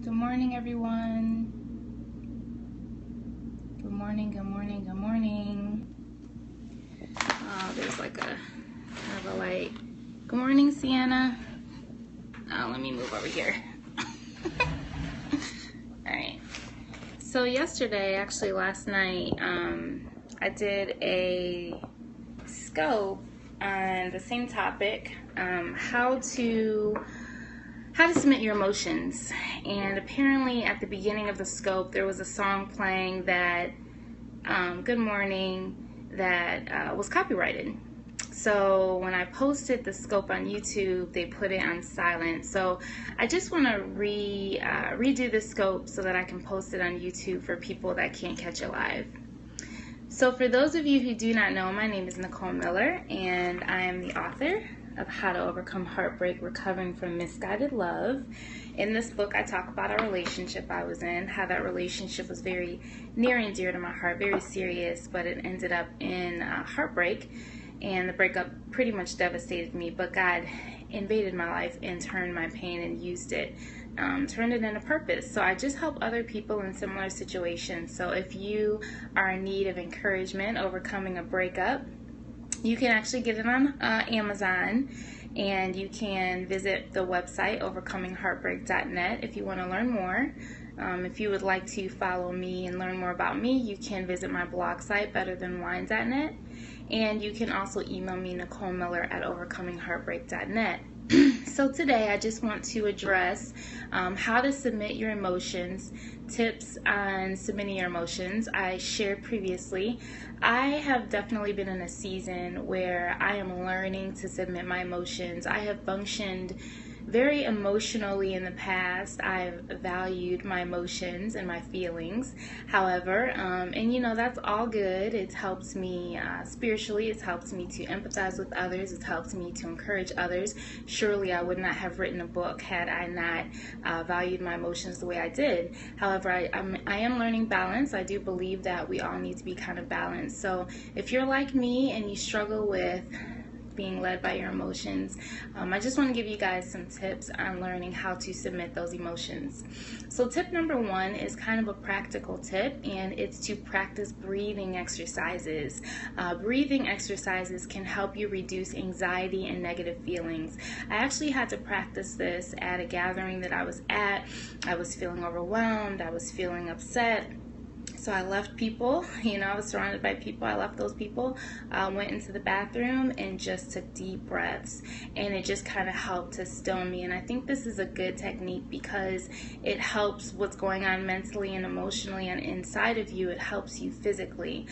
Good morning, everyone. Good morning, good morning, good morning. Oh, there's like a kind of a light. Good morning, Sienna. Oh, let me move over here. All right. So yesterday, actually last night, I did a scope on the same topic, how to submit your emotions. And apparently at the beginning of the scope there was a song playing that good morning that was copyrighted. So when I posted the scope on YouTube, they put it on silent. So I just want to redo the scope so that I can post it on YouTube for people that can't catch it live. So for those of you who do not know, my name is Nicole Miller, and I am the author of How to Overcome Heartbreak, Recovering from Misguided Love. In this book, I talk about a relationship I was in, how that relationship was very near and dear to my heart, very serious, but it ended up in heartbreak, and the breakup pretty much devastated me, but God invaded my life and turned my pain and used it, turned it into purpose. So I just help other people in similar situations. So if you are in need of encouragement overcoming a breakup, you can actually get it on Amazon, and you can visit the website overcomingheartbreak.net if you want to learn more. If you would like to follow me and learn more about me, you can visit my blog site betterthanwine.net, and you can also email me NicoleMiller@overcomingheartbreak.net. So today I just want to address how to submit your emotions, tips on submitting your emotions. I shared previously, I have definitely been in a season where I am learning to submit my emotions. I have functioned very emotionally in the past. I've valued my emotions and my feelings. However, and you know, that's all good. It helps me spiritually. It helps me to empathize with others. It helps me to encourage others. Surely I would not have written a book had I not valued my emotions the way I did. However, I am learning balance. I do believe that we all need to be kind of balanced. So if you're like me and you struggle with being led by your emotions, I just want to give you guys some tips on learning how to submit those emotions. So tip number one is kind of a practical tip, and it's to practice breathing exercises. Breathing exercises can help you reduce anxiety and negative feelings. I actually had to practice this at a gathering that I was at. I was feeling overwhelmed. I was feeling upset. So I left people, I was surrounded by people. I left those people, went into the bathroom and just took deep breaths, and it just kind of helped to still me. And I think this is a good technique because it helps what's going on mentally and emotionally and inside of you. It helps you physically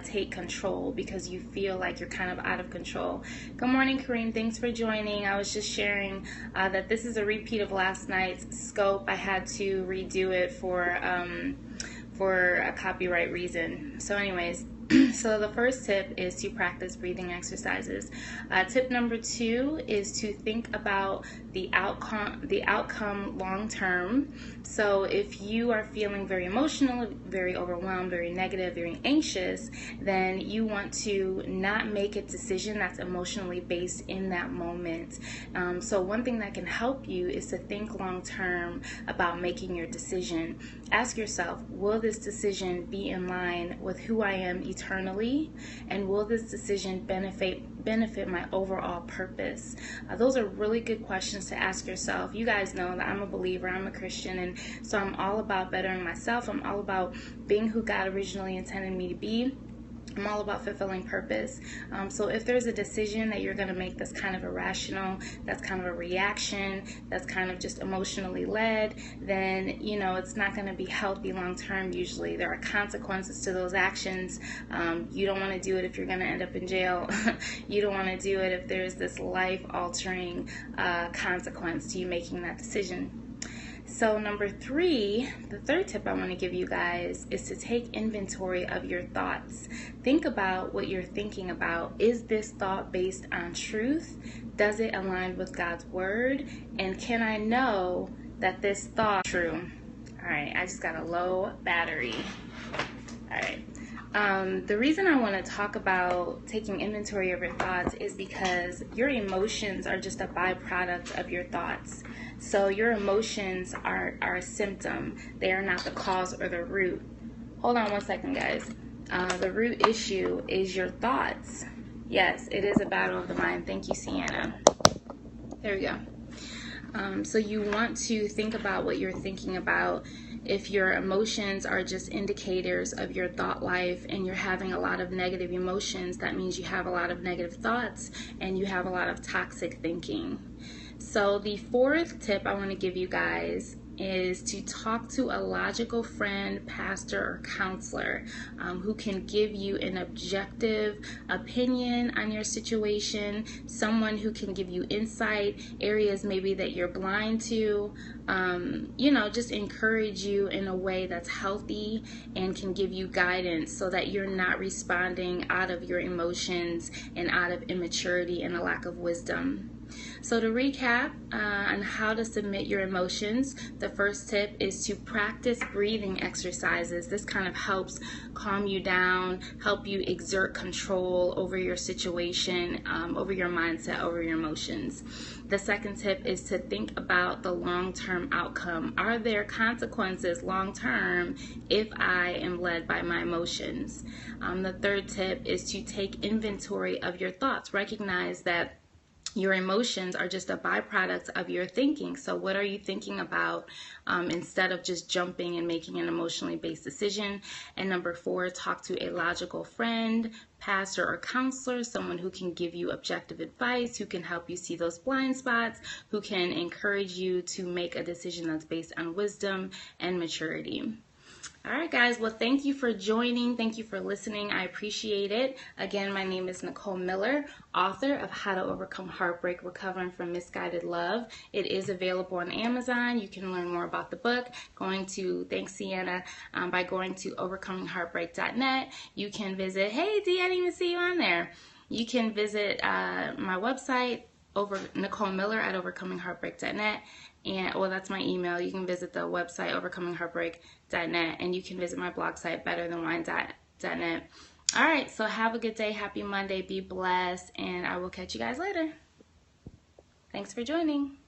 take control because you feel like you're kind of out of control. Good morning, Kareem. Thanks for joining. I was just sharing that this is a repeat of last night's scope. I had to redo it for a copyright reason. So anyways, so the first tip is to practice breathing exercises. Tip number two is to think about the outcome long term. So if you are feeling very emotional, very overwhelmed, very negative, very anxious, then you want to not make a decision that's emotionally based in that moment. So one thing that can help you is to think long term about making your decision. Ask yourself, will this decision be in line with who I am eternally, and will this decision benefit my overall purpose? Those are really good questions to ask yourself. You guys know that I'm a believer, I'm a Christian, and so I'm all about bettering myself. I'm all about being who God originally intended me to be. I'm all about fulfilling purpose. So if there's a decision that you're going to make that's kind of irrational, that's kind of a reaction, that's kind of just emotionally led, then, it's not going to be healthy long term usually. There are consequences to those actions. You don't want to do it if you're going to end up in jail. You don't want to do it if there's this life-altering consequence to you making that decision. So number three, the third tip I want to give you guys is to take inventory of your thoughts. Think about what you're thinking about. Is this thought based on truth? Does it align with God's word? And can I know that this thought is true? All right, I just got a low battery. All right. The reason I want to talk about taking inventory of your thoughts is because your emotions are just a byproduct of your thoughts. So your emotions are a symptom. They are not the cause or the root. Hold on one second, guys. The root issue is your thoughts. Yes, it is a battle of the mind. Thank you, Sienna. There we go. So you want to think about what you're thinking about. If your emotions are just indicators of your thought life and you're having a lot of negative emotions, that means you have a lot of negative thoughts and you have a lot of toxic thinking. So the fourth tip I want to give you guys is to talk to a logical friend, pastor, or counselor who can give you an objective opinion on your situation, someone who can give you insight, areas maybe that you're blind to, just encourage you in a way that's healthy and can give you guidance so that you're not responding out of your emotions and out of immaturity and a lack of wisdom. So to recap on how to submit your emotions, the first tip is to practice breathing exercises. This kind of helps calm you down, help you exert control over your situation, over your mindset, over your emotions. The second tip is to think about the long-term outcome. Are there consequences long-term if I am led by my emotions? The third tip is to take inventory of your thoughts. Recognize that your emotions are just a byproduct of your thinking. So what are you thinking about instead of just jumping and making an emotionally based decision? And number four, talk to a logical friend, pastor, or counselor, someone who can give you objective advice, who can help you see those blind spots, who can encourage you to make a decision that's based on wisdom and maturity. All right, guys. Well, thank you for joining. Thank you for listening. I appreciate it. Again, my name is Nicole Miller, author of How to Overcome Heartbreak, Recovering from Misguided Love. It is available on Amazon. You can learn more about the book thanks Sienna, by going to overcomingheartbreak.net. You can visit, hey, Dee, I didn't even see you on there. You can visit my website, Nicole Miller at overcomingheartbreak.net. And that's my email. You can visit the website overcomingheartbreak.net, and you can visit my blog site betterthanwine.net. All right, so have a good day. Happy Monday. Be blessed, and I will catch you guys later. Thanks for joining.